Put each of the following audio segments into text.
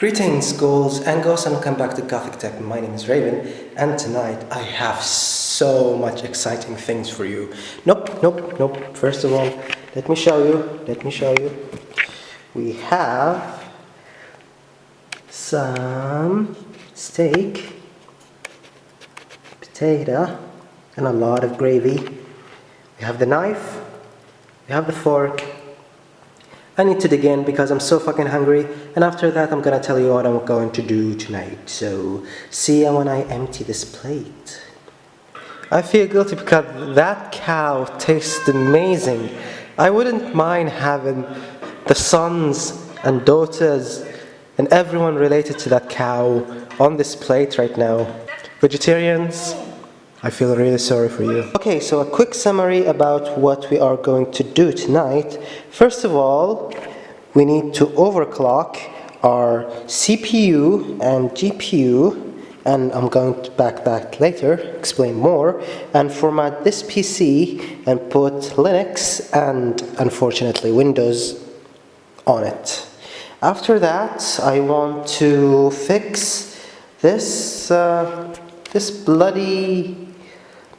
Greetings, ghouls and ghosts, and welcome back to GothicTech. My name is Raven, and tonight I have so much exciting things for you. Nope. First of all, let me show you. We have some steak, potato, and a lot of gravy. We have the knife, we have the fork. I need to dig in because I'm so fucking hungry, and after that I'm gonna tell you what I'm going to do tonight. So see you when I empty this plate. I feel guilty because that cow tastes amazing. I wouldn't mind having the sons and daughters and everyone related to that cow on this plate right now. Vegetarians, I feel really sorry for you. Okay, so a quick summary about what we are going to do tonight. First of all, we need to overclock our CPU and GPU, and I'm going to back that later, explain more, and format this PC and put Linux and unfortunately Windows on it. After that, I want to fix this bloody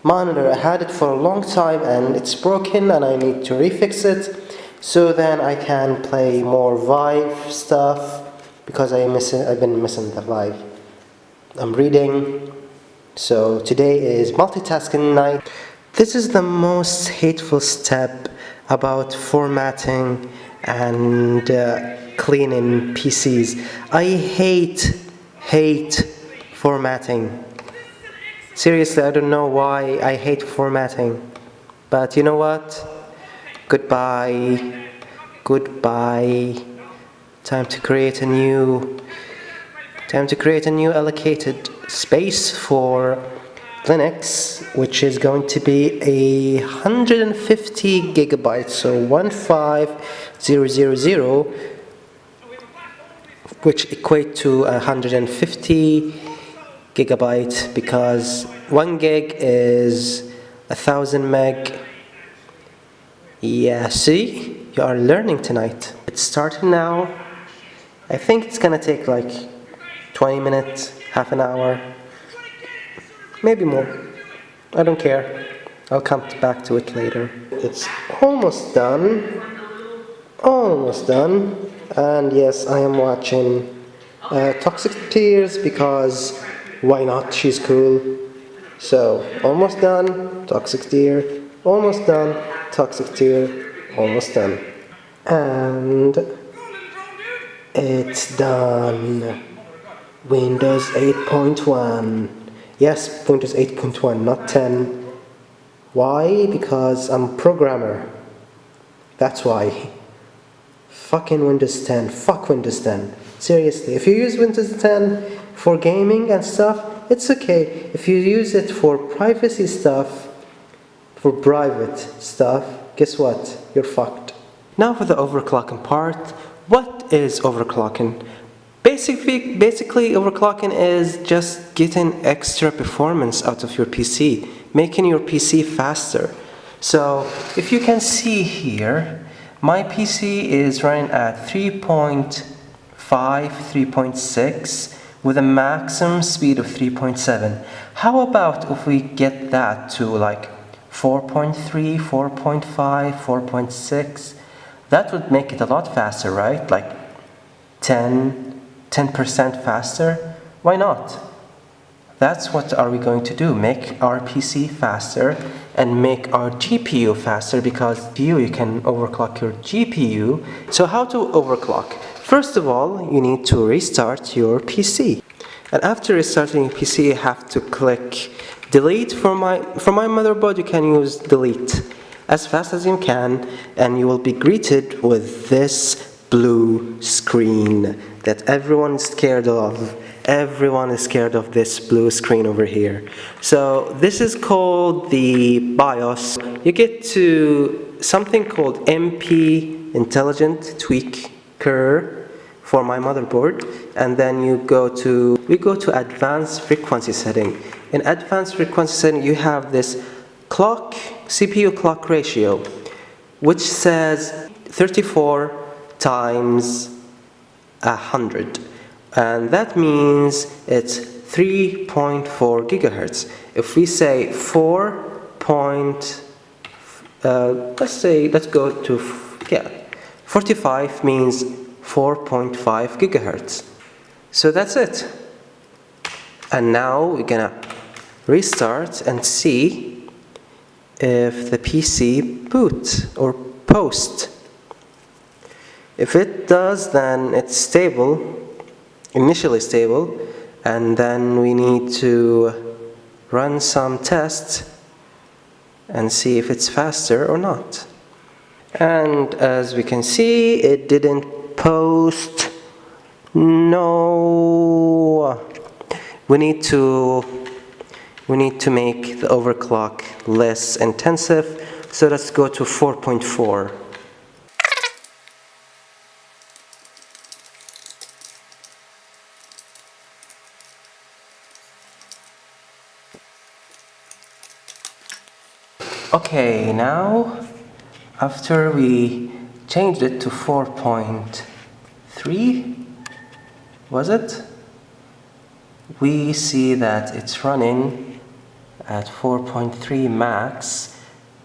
monitor. I had it for a long time and it's broken and I need to refix it so then I can play more Vive stuff because I've been missing the Vive. I'm reading, so today is multitasking night. This is the most hateful step about formatting and cleaning PCs. I hate formatting. Seriously, I don't know why I hate formatting, but you know what? Goodbye. Time to create a new allocated space for Linux, which is going to be 150 gigabytes, so 15000, which equate to 150 gigabyte, because 1 gig is 1000 meg. Yeah, see, you are learning tonight. It's starting now. I think it's gonna take like 20 minutes, half an hour, maybe more. I don't care. I'll come back to it later. It's almost done. And yes, I am watching Toxic Tears because why not? She's cool. So, almost done, Toxic Tear, almost done, Toxic Tear, almost done. And it's done. Windows 8.1. Yes, Windows 8.1, not 10. Why? Because I'm a programmer. That's why. Fucking Windows 10. Fuck Windows 10. Seriously, if you use Windows 10 for gaming and stuff, it's okay. If you use it for privacy stuff, for private stuff, guess what? You're fucked. Now for the overclocking part. What is overclocking? Basically, overclocking is just getting extra performance out of your PC, making your PC faster. So, if you can see here, my PC is running at 3.5, 3.6 with a maximum speed of 3.7. How about if we get that to like 4.3, 4.5, 4.6? That would make it a lot faster, right? Like 10% faster? Why not? That's what are we going to do, make our PC faster and make our GPU faster, because you can overclock your GPU. So how to overclock? First of all, you need to restart your PC. And after restarting your PC, you have to click delete. For my motherboard, you can use delete as fast as you can, and you will be greeted with this blue screen that everyone is scared of. Everyone is scared of this blue screen over here. So this is called the BIOS. You get to something called MP Intelligent Tweaker for my motherboard, and then we go to advanced frequency setting. In advanced frequency setting, you have this CPU clock ratio, which says 34 times 100. and that means it's 3.4 gigahertz. If we say let's go to 45 means 4.5 gigahertz. So that's it. And now we're gonna restart and see if the PC boots or posts. If it does, then it's stable, initially stable, and then we need to run some tests and see if it's faster or not. And as we can see, it didn't post. No. We need to make the overclock less intensive, so let's go to 4.4. Okay, now after we changed it to 4.3, was it? We see that it's running at 4.3 max,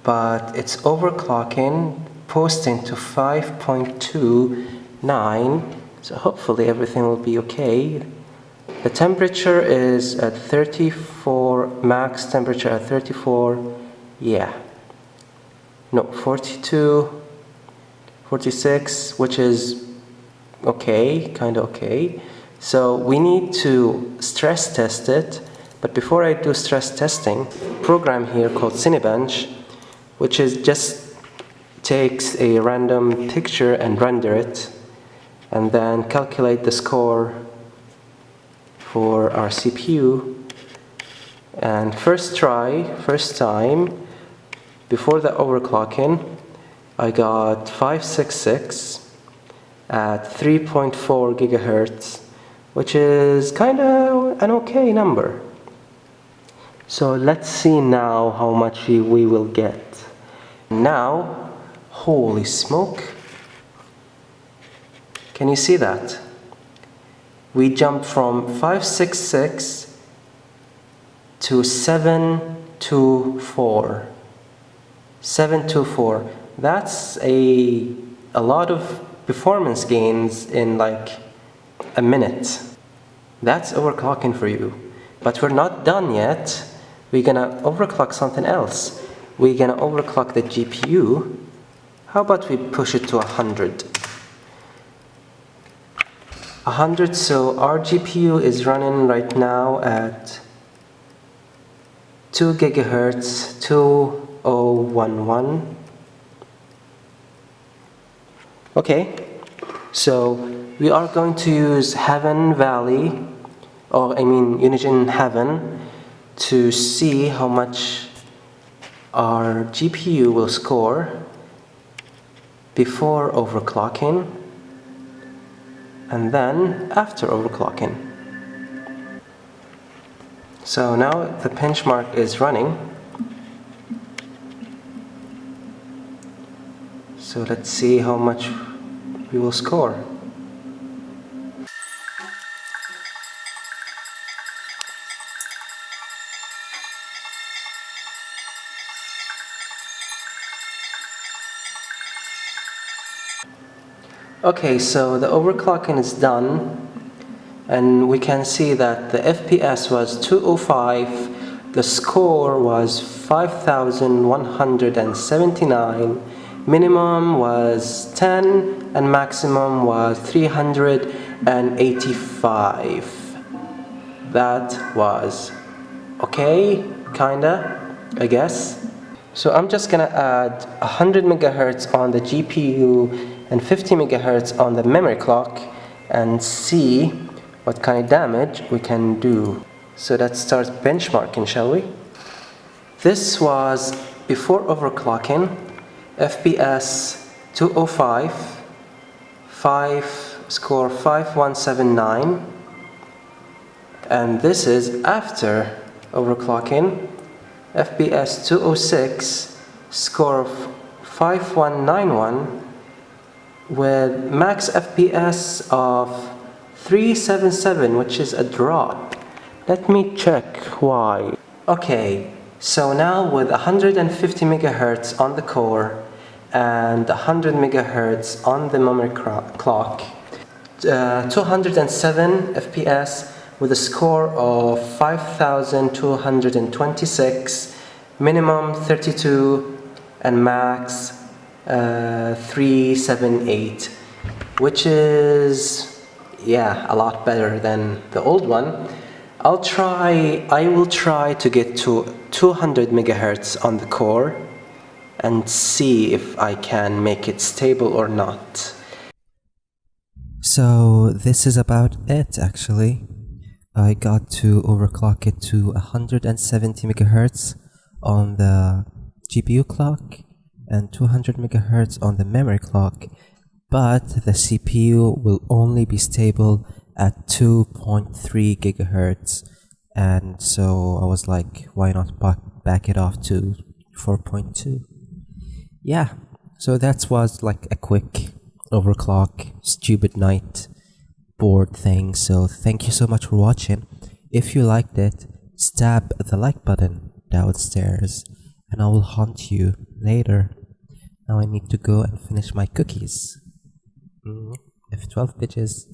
but it's overclocking, posting to 5.29, so hopefully everything will be okay. The temperature is at 34, max temperature at 34, yeah. No, 42, 46, which is okay, kind of okay. So we need to stress test it, but before I do stress testing, program here called Cinebench, which is just takes a random picture and render it, and then calculate the score for our CPU. And first time, before the overclocking, I got 566 at 3.4 gigahertz, which is kind of an okay number. So let's see now how much we will get. Now, holy smoke. Can you see that? We jumped from 566 to 724. 724. That's a lot of performance gains in like a minute. That's overclocking for you. But we're not done yet. We're gonna overclock something else. We're gonna overclock the GPU. How about we push it to 100? 100, so our GPU is running right now at 2 gigahertz, 2011. Okay, so we are going to use Heaven Valley, Unigine Heaven, to see how much our GPU will score before overclocking and then after overclocking. So now the benchmark is running. So let's see how much we will score. Okay, so the overclocking is done, and we can see that the FPS was 205, the score was 5179, minimum was 10, and maximum was 385. That was okay, kinda, I guess. So I'm just gonna add 100 megahertz on the GPU and 50 megahertz on the memory clock and see what kind of damage we can do. So let's start benchmarking, shall we? This was before overclocking, FPS 205, score 5179, and this is after overclocking, FPS 206, score of 5191, with max FPS of 377, which is a drop. Let me check why. Okay, so now with 150 megahertz on the core and 100 megahertz on the memory clock, 207 FPS with a score of 5226, minimum 32 and max 378, which is, yeah, a lot better than the old one. I will try to get to 200 megahertz on the core and see if I can make it stable or not. So this is about it actually. I got to overclock it to 170 megahertz on the GPU clock and 200 megahertz on the memory clock, but the CPU will only be stable at 2.3 gigahertz, and so I was like, why not back it off to 4.2? Yeah, so that was like a quick overclock stupid night board thing. So thank you so much for watching. If you liked it, stab the like button downstairs and I will haunt you later. Now I need to go and finish my cookies. F12 bitches.